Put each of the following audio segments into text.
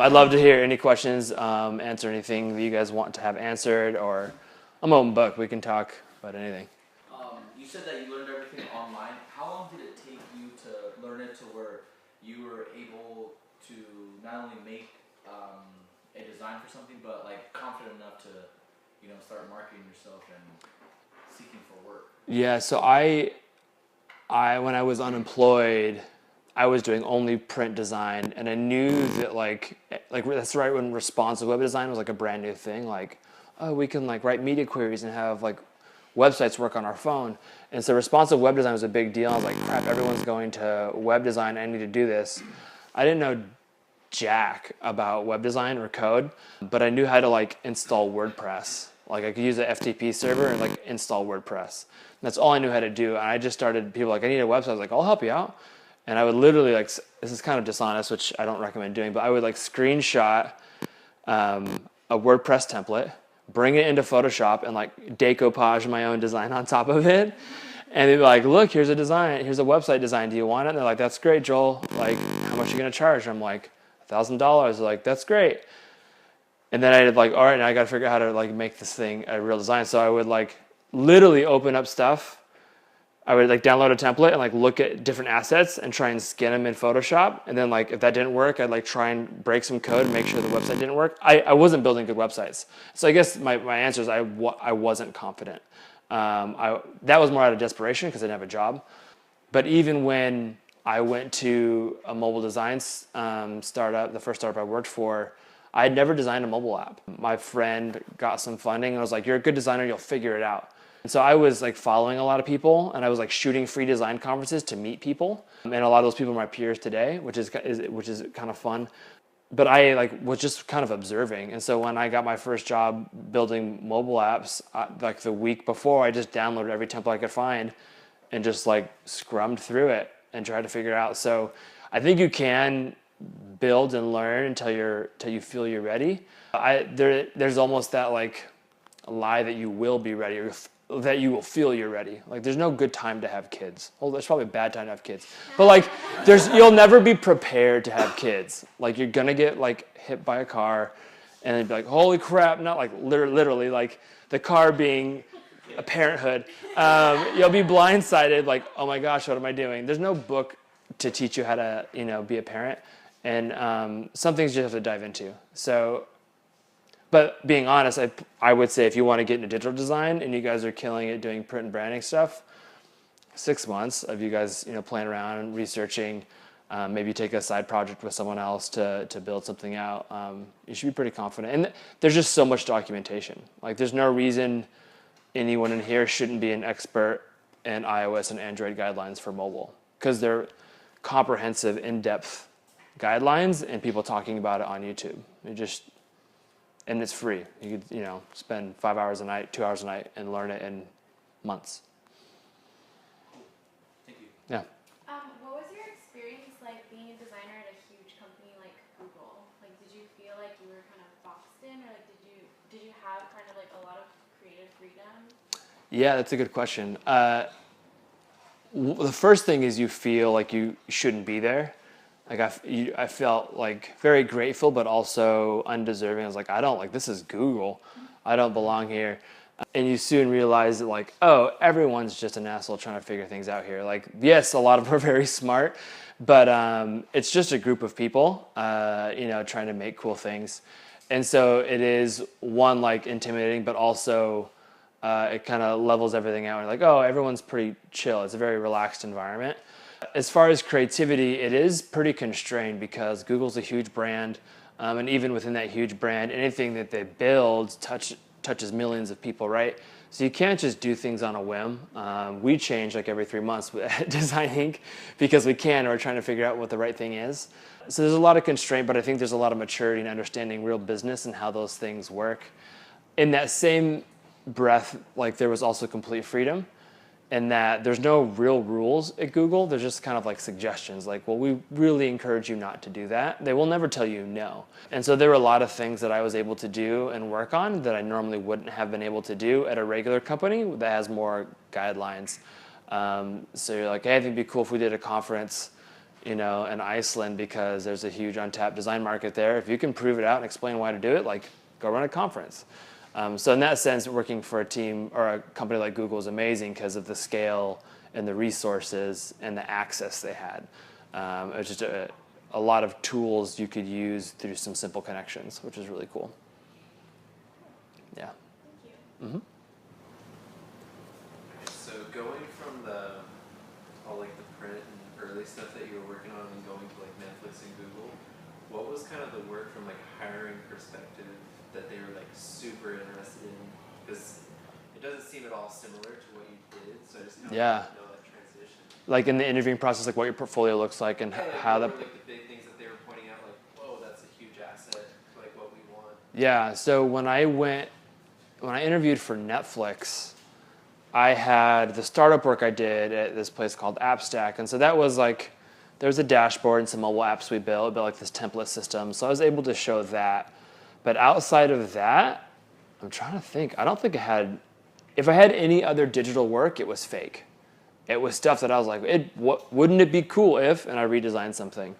I'd love to hear any questions, answer anything that you guys want to have answered, or I'm open book. We can talk about anything. You said that you learned everything online. How long did it take you to learn it to where you were able to not only make a design for something, but like confident enough to, start marketing yourself and seeking for work? Yeah, so I when I was unemployed, I was doing only print design, and I knew that like that's right when responsive web design was like a brand new thing. Like, oh, we can like write media queries and have like websites work on our phone. And so responsive web design was a big deal. I was like, crap, everyone's going to web design. I need to do this. I didn't know jack about web design or code, but I knew how to like install WordPress. Like I could use an FTP server and like install WordPress. And that's all I knew how to do. And I just started, people like, I need a website. I was like, I'll help you out. And I would literally like, this is kind of dishonest, which I don't recommend doing, but I would like screenshot a WordPress template, bring it into Photoshop and like decoupage my own design on top of it. And they'd be like, look, here's a design, here's a website design. Do you want it? And they're like, that's great, Joel. Like, how much are you going to charge? And I'm like, $1,000. They're like, that's great. And then I did like, all right, now I got to figure out how to like make this thing a real design. So I would like literally open up stuff. I would like download a template and like look at different assets and try and scan them in Photoshop. And then like if that didn't work, I'd like try and break some code and make sure the website didn't work. I wasn't building good websites. So I guess my answer is I wasn't confident. That was more out of desperation because I didn't have a job. But even when I went to a mobile design startup, the first startup I worked for, I had never designed a mobile app. My friend got some funding and I was like, you're a good designer, you'll figure it out. And so I was like following a lot of people and I was like shooting free design conferences to meet people. And a lot of those people are my peers today, which is kind of fun. But I like was just kind of observing. And so when I got my first job building mobile apps, like the week before, I just downloaded every template I could find and just like scrummed through it and tried to figure it out. So I think you can build and learn until you feel you're ready. There's almost that like lie that you will be ready or that you will feel you're ready. Like there's no good time to have kids. Well, there's probably a bad time to have kids. But like you'll never be prepared to have kids. Like you're gonna get like hit by a car and it'd be like, holy crap, not like literally like the car being a parenthood. You'll be blindsided like, oh my gosh, what am I doing? There's no book to teach you how to, be a parent. And some things you have to dive into. So, but being honest, I would say if you want to get into digital design and you guys are killing it doing print and branding stuff, 6 months of you guys, playing around and researching, maybe take a side project with someone else to build something out. You should be pretty confident. And there's just so much documentation. Like there's no reason anyone in here shouldn't be an expert in iOS and Android guidelines for mobile because they're comprehensive, in-depth guidelines and people talking about it on YouTube. And it's free. You could, spend 5 hours a night, 2 hours a night and learn it in months. Thank you. Yeah. What was your experience like being a designer at a huge company like Google? Like, did you feel like you were kind of boxed in, or like did you have kind of like a lot of creative freedom? Yeah, that's a good question. The first thing is you feel like you shouldn't be there. Like I felt like very grateful, but also undeserving. I was like, this is Google. I don't belong here. And you soon realize that like, oh, everyone's just an asshole trying to figure things out here. Like, yes, a lot of them are very smart, but it's just a group of people, trying to make cool things. And so it is one, like intimidating, but also it kind of levels everything out. And like, oh, everyone's pretty chill. It's a very relaxed environment. As far as creativity, it is pretty constrained because Google's a huge brand, and even within that huge brand, anything that they build touches millions of people, right? So you can't just do things on a whim. We change like every 3 months at Design Inc. because we can, or we're trying to figure out what the right thing is. So there's a lot of constraint, but I think there's a lot of maturity in understanding real business and how those things work. In that same breath, like there was also complete freedom. And that there's no real rules at Google. There's just kind of like suggestions like, well, we really encourage you not to do that. They will never tell you no. And so there were a lot of things that I was able to do and work on that I normally wouldn't have been able to do at a regular company that has more guidelines. So you're like, hey, I think it'd be cool if we did a conference you know, in Iceland because there's a huge untapped design market there. If you can prove it out and explain why to do it, like go run a conference. So in that sense, working for a team or a company like Google is amazing because of the scale and the resources and the access they had. It was just a lot of tools you could use through some simple connections, which is really cool. Yeah. Thank you. So going from all like the print and early stuff that you were working on and going to like Netflix and Google, what was kind of the work from like hiring perspective that they were like super interested in? Because it doesn't seem at all similar to what you did, so I just kind of want to know that transition. Like in the interviewing process, like what your portfolio looks like and how that. Like the big things that they were pointing out, like, whoa, that's a huge asset to like what we want. Yeah. So when I interviewed for Netflix, I had the startup work I did at this place called AppStack, and so that was like there was a dashboard and some mobile apps we built like this template system. So I was able to show that. But outside of that, I'm trying to think. I don't think I had. If I had any other digital work, it was fake. It was stuff that I was like, wouldn't it be cool if? And I redesigned something.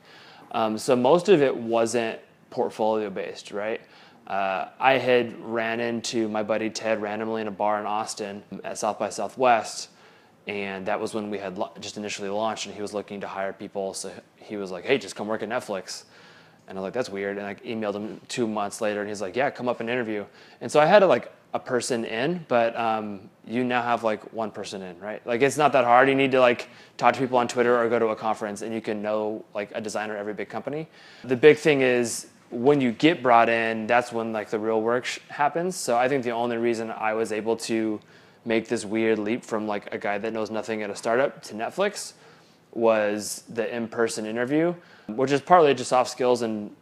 So most of it wasn't portfolio based, right? I had ran into my buddy Ted randomly in a bar in Austin at South by Southwest, and that was when we had just initially launched, and he was looking to hire people. So he was like, hey, just come work at Netflix. And I was like, that's weird. And I emailed him 2 months later, and he's like, yeah, come up and interview. And so I had a person in, but you now have like one person in, right? Like it's not that hard. You need to like talk to people on Twitter or go to a conference, and you can know like a designer at every big company. The big thing is when you get brought in, that's when like the real work happens. So I think the only reason I was able to make this weird leap from like a guy that knows nothing at a startup to Netflix was the in-person interview, which is partly just soft skills and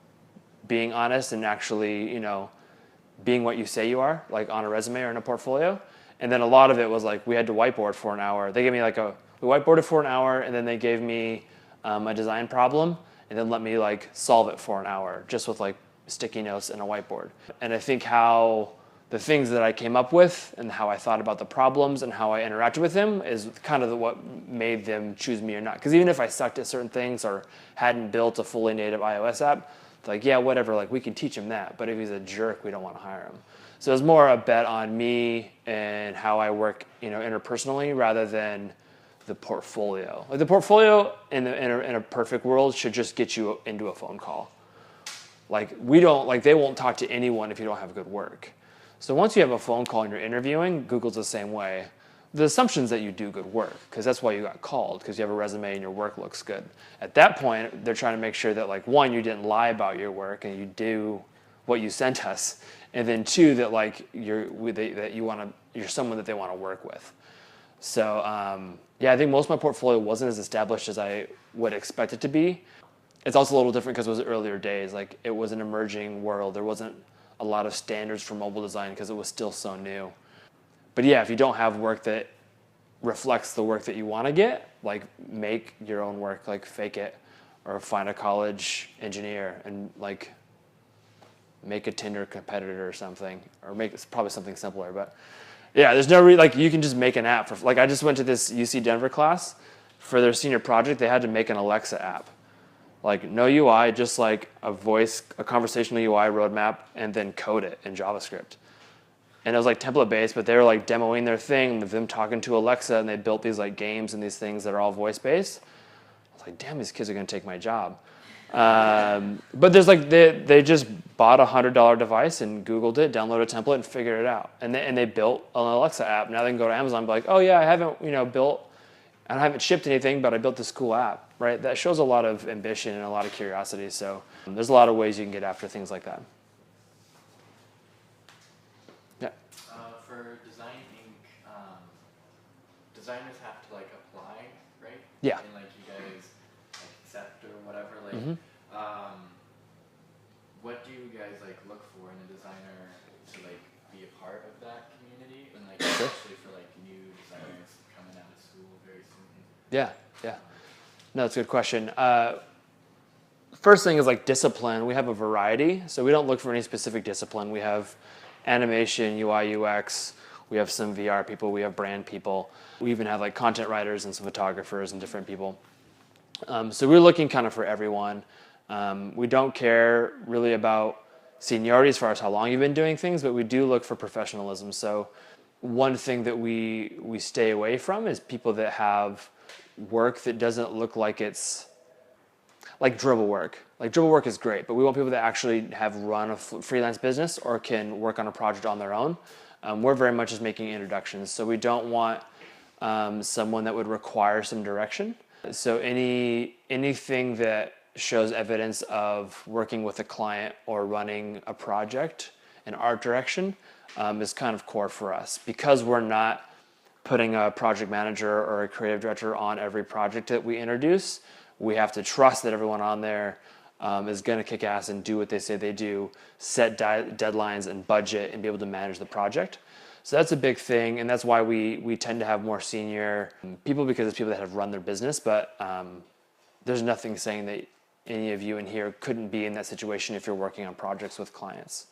being honest and actually, you know, being what you say you are, like on a resume or in a portfolio. And then a lot of it was like we had to whiteboard for an hour. They gave me we whiteboarded for an hour, and then they gave me a design problem and then let me like solve it for an hour just with like sticky notes and a whiteboard. And I think how the things that I came up with and how I thought about the problems and how I interacted with them is kind of what made them choose me or not. Because even if I sucked at certain things or hadn't built a fully native iOS app, it's like, yeah, whatever, like we can teach him that. But if he's a jerk, we don't want to hire him. So it's more a bet on me and how I work, you know, interpersonally rather than the portfolio. Like the portfolio in a perfect world should just get you into a phone call. Like they won't talk to anyone if you don't have good work. So once you have a phone call and you're interviewing, Google's the same way. The assumption is that you do good work because that's why you got called, because you have a resume and your work looks good. At that point, they're trying to make sure that like one, you didn't lie about your work and you do what you sent us, and then two, that like you're someone that they want to work with. So yeah, I think most of my portfolio wasn't as established as I would expect it to be. It's also a little different because it was earlier days. Like it was an emerging world. There wasn't a lot of standards for mobile design because it was still so new. But yeah, if you don't have work that reflects the work that you want to get, like make your own work, like fake it, or find a college engineer and like make a Tinder competitor or something, or make it's probably something simpler. But yeah, there's no like you can just make an app for like I just went to this UC Denver class for their senior project. They had to make an Alexa app. Like no UI, just like a conversational UI roadmap, and then code it in JavaScript. And it was like template based, but they were like demoing their thing of them talking to Alexa, and they built these like games and these things that are all voice based. I was like, damn, these kids are gonna take my job. But there's like they just bought $100 device and Googled it, downloaded a template, and figured it out. And they built an Alexa app. Now they can go to Amazon and be like, oh yeah, I haven't shipped anything, but I built this cool app, right? That shows a lot of ambition and a lot of curiosity. So there's a lot of ways you can get after things like that. Yeah. For Design Inc., designers have to like apply, right? Yeah. And like you guys like accept or whatever. Like, what do you guys like look for in a designer to like be a part of that community, and like especially for like new designers coming out of school very soon? Yeah. No, that's a good question. First thing is like discipline. We have a variety, so we don't look for any specific discipline. We have animation, UI, UX. We have some VR people. We have brand people. We even have like content writers and some photographers and different people. So we're looking kind of for everyone. We don't care really about seniority as far as how long you've been doing things, but we do look for professionalism. So one thing that we stay away from is people that have work that doesn't look like it's like dribble work. Like dribble work is great, but we want people that actually have run a freelance business or can work on a project on their own. We're very much just making introductions, so we don't want someone that would require some direction. So anything that shows evidence of working with a client or running a project in art direction is kind of core for us, because we're not putting a project manager or a creative director on every project that we introduce. We have to trust that everyone on there is going to kick ass and do what they say they do, set deadlines and budget, and be able to manage the project. So that's a big thing, and that's why we tend to have more senior people, because it's people that have run their business. But there's nothing saying that any of you in here couldn't be in that situation if you're working on projects with clients.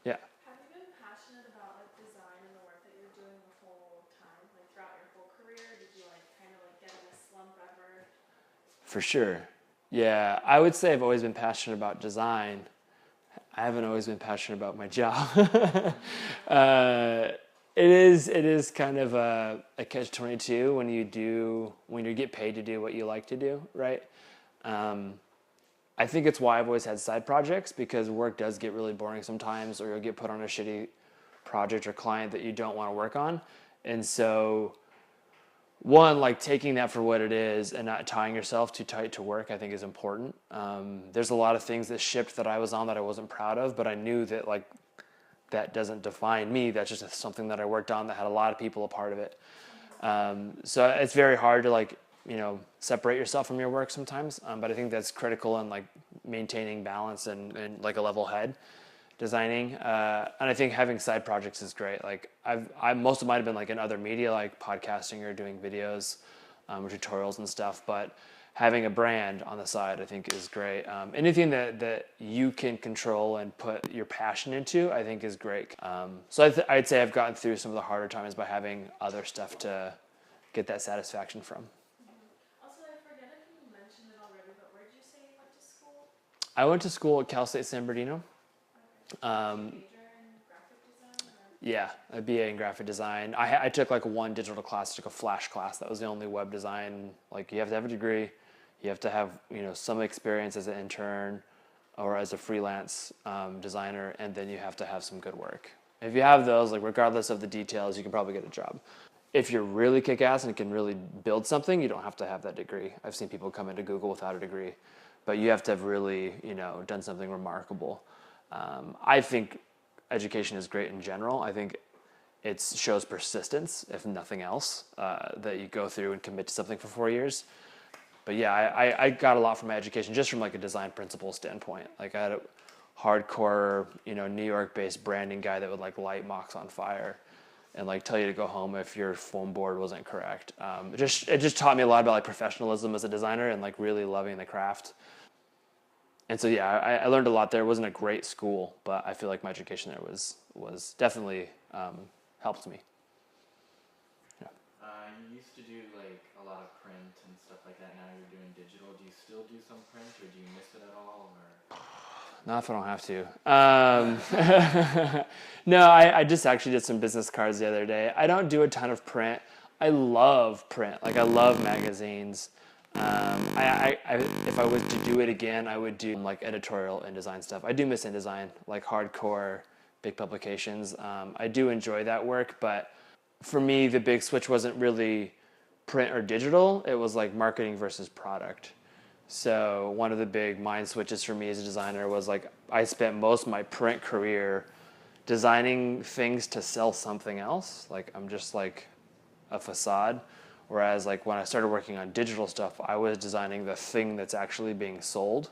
Yeah. Have you been passionate about like design and the work that you're doing the whole time, like throughout your whole career? Did you like kind of like get in a slump ever? For sure. Yeah, I would say I've always been passionate about design. I haven't always been passionate about my job. It is kind of a catch-22 when you get paid to do what you like to do, right? I think it's why I've always had side projects, because work does get really boring sometimes, or you'll get put on a shitty project or client that you don't want to work on. And so one, like taking that for what it is and not tying yourself too tight to work, I think is important. There's a lot of things that shipped that I was on that I wasn't proud of, but I knew that like that doesn't define me. That's just something that I worked on that had a lot of people a part of it. So it's very hard to like, separate yourself from your work sometimes. But I think that's critical in like maintaining balance and like a level head designing. And I think having side projects is great. Like most of mine have been like in other media, like podcasting or doing videos or tutorials and stuff. But having a brand on the side, I think, is great. Anything that you can control and put your passion into, I think, is great. So I'd say I've gotten through some of the harder times by having other stuff to get that satisfaction from. Also, I forget if you mentioned it already, but where did you say you went to school? I went to school at Cal State San Bernardino. Major in graphic design? Or? Yeah, a BA in graphic design. I took like one digital class, took a flash class. That was the only web design. Like you have to have a degree. You have to have some experience as an intern or as a freelance designer, and then you have to have some good work. If you have those, like regardless of the details, you can probably get a job. If you're really kick-ass and can really build something, you don't have to have that degree. I've seen people come into Google without a degree, but you have to have really done something remarkable. I think education is great in general. I think it shows persistence, if nothing else, that you go through and commit to something for 4 years. But yeah, I got a lot from my education just from like a design principle standpoint. Like I had a hardcore, New York-based branding guy that would like light mocks on fire and like tell you to go home if your foam board wasn't correct. It just taught me a lot about like professionalism as a designer and like really loving the craft. And so yeah, I learned a lot there. It wasn't a great school, but I feel like my education there was definitely helped me. You used to do like a lot of print and stuff like that. Now you're doing digital. Do you still do some print, or do you miss it at all? Or? Not if I don't have to. No, I just actually did some business cards the other day. I don't do a ton of print. I love print. Like I love magazines. If I was to do it again, I would do like editorial and design stuff. I do miss InDesign, like hardcore big publications. I do enjoy that work, but for me, the big switch wasn't really print or digital. It was like marketing versus product. So one of the big mind switches for me as a designer was like I spent most of my print career designing things to sell something else. Like I'm just like a facade. Whereas like when I started working on digital stuff, I was designing the thing that's actually being sold.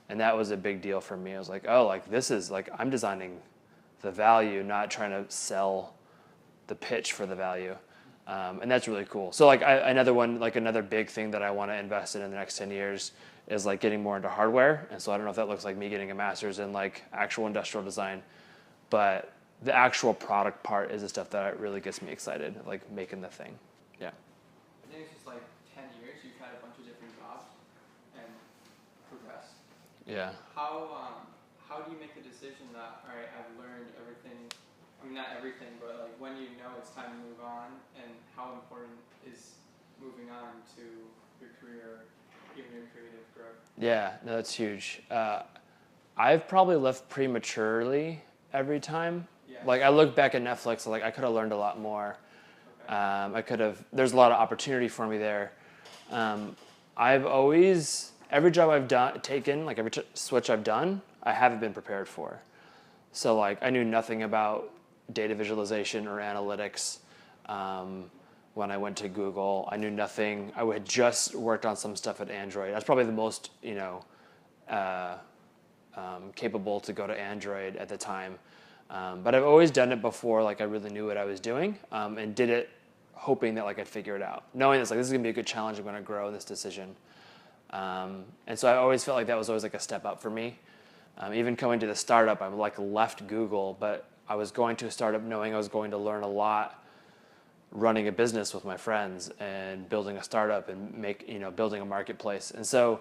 And that was a big deal for me. I was like, oh, like this is like I'm designing the value, not trying to sell the pitch for the value. And that's really cool. So like another big thing that I want to invest in the next 10 years is like getting more into hardware. And so I don't know if that looks like me getting a master's in like actual industrial design, but the actual product part is the stuff that really gets me excited, like making the thing. Yeah. I think it's just like 10 years you've had a bunch of different jobs. Yeah. How do you make the decision that, all right, I've learned everything, I mean, not everything, but like when you know it's time to move on, and how important is moving on to your career, even your creative growth? Yeah, no, that's huge. I've probably left prematurely every time. Yeah. Like I look back at Netflix, like I could have learned a lot more. Okay. There's a lot of opportunity for me there. I've always, every job I've taken, like every switch I've done, I haven't been prepared for. So like I knew nothing about data visualization or analytics. When I went to Google, I knew nothing. I had just worked on some stuff at Android. That's probably the most, capable to go to Android at the time. But I've always done it before, like I really knew what I was doing, and did it hoping that like I'd figure it out, knowing this is gonna be a good challenge. I'm gonna grow in this decision, and so I always felt like that was always like a step up for me. Even coming to the startup, I like left Google, but I was going to a startup knowing I was going to learn a lot, running a business with my friends and building a startup and building a marketplace. And so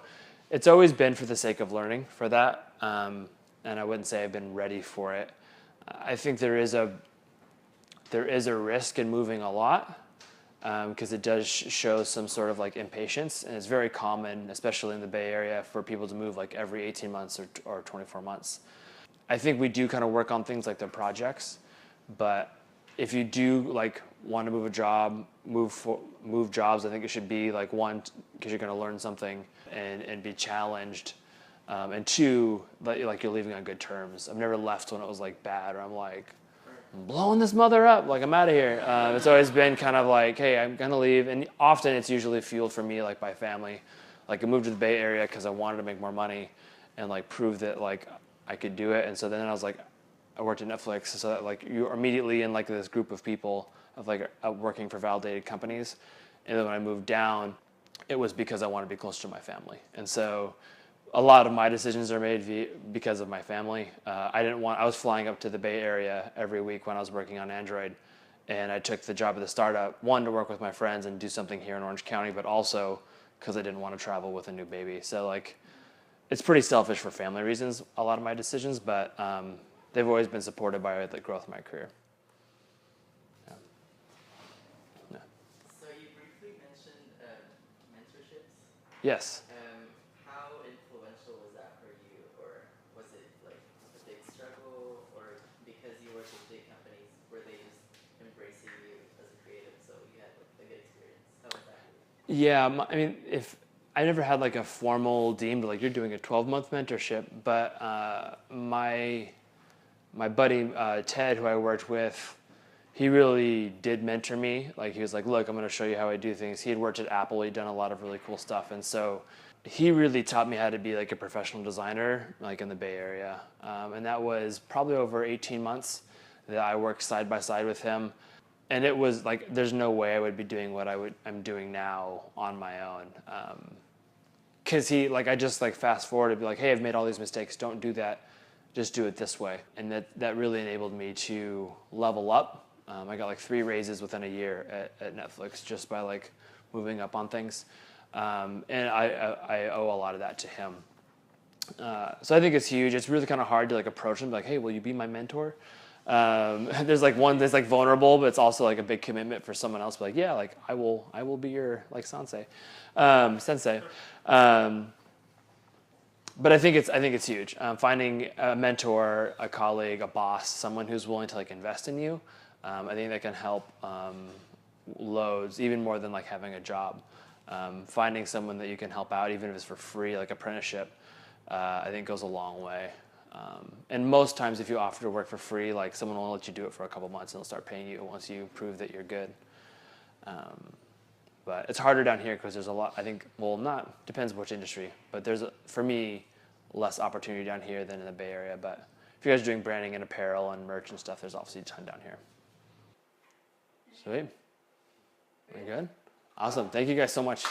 it's always been for the sake of learning for that. And I wouldn't say I've been ready for it. I think there is a risk in moving a lot, because it does show some sort of like impatience, and it's very common, especially in the Bay Area, for people to move like every 18 months or 24 months. I think we do kind of work on things like their projects, but if you do like want to move a job, move jobs, I think it should be like one, because you're going to learn something and be challenged, and two, like you're leaving on good terms. I've never left when it was like bad, or I'm like, I'm blowing this mother up, like I'm out of here. It's always been kind of like, hey, I'm gonna leave, and often it's usually fueled for me like by family. Like I moved to the Bay Area because I wanted to make more money and like prove that like I could do it. And so then I was like, I worked at Netflix, so that like you're immediately in like this group of people of like working for validated companies. And then when I moved down, it was because I wanted to be closer to my family. And so a lot of my decisions are made because of my family. I was flying up to the Bay Area every week when I was working on Android, and I took the job at the startup, one, to work with my friends and do something here in Orange County, but also because I didn't want to travel with a new baby. So like, it's pretty selfish for family reasons, a lot of my decisions, but they've always been supported by the growth of my career. Yeah. Yeah. So you briefly mentioned mentorships. Yes. How influential was that for you, or was it like a big struggle, or because you worked with big companies, were they just embracing you as a creative, so you had like a good experience? How was that? Yeah, I mean, if I never had like a formal deemed like you're doing a 12-month mentorship, but my buddy Ted, who I worked with, he really did mentor me. Like he was like, look, I'm going to show you how I do things. He had worked at Apple. He'd done a lot of really cool stuff. And so he really taught me how to be like a professional designer, like in the Bay Area. And that was probably over 18 months that I worked side by side with him. And it was like, there's no way I would be doing what I'm doing now on my own. Cause I just like fast forward and be like, hey, I've made all these mistakes. Don't do that. Just do it this way. And that really enabled me to level up. I got like 3 raises within a year at Netflix just by like moving up on things. And I owe a lot of that to him. So I think it's huge. It's really kind of hard to like approach him like, hey, will you be my mentor? There's like one that's like vulnerable, but it's also like a big commitment for someone else. But like, yeah, like I will be your like sensei. But I think it's huge. Finding a mentor, a colleague, a boss, someone who's willing to like invest in you. I think that can help loads, even more than like having a job. Finding someone that you can help out, even if it's for free, like apprenticeship, I think goes a long way. And most times if you offer to work for free, like someone will let you do it for a couple months and they'll start paying you once you prove that you're good. But it's harder down here because there's a lot, I think, depends which industry, but there's, for me, less opportunity down here than in the Bay Area. But if you guys are doing branding and apparel and merch and stuff, there's obviously a ton down here. Sweet. We good? Awesome. Thank you guys so much.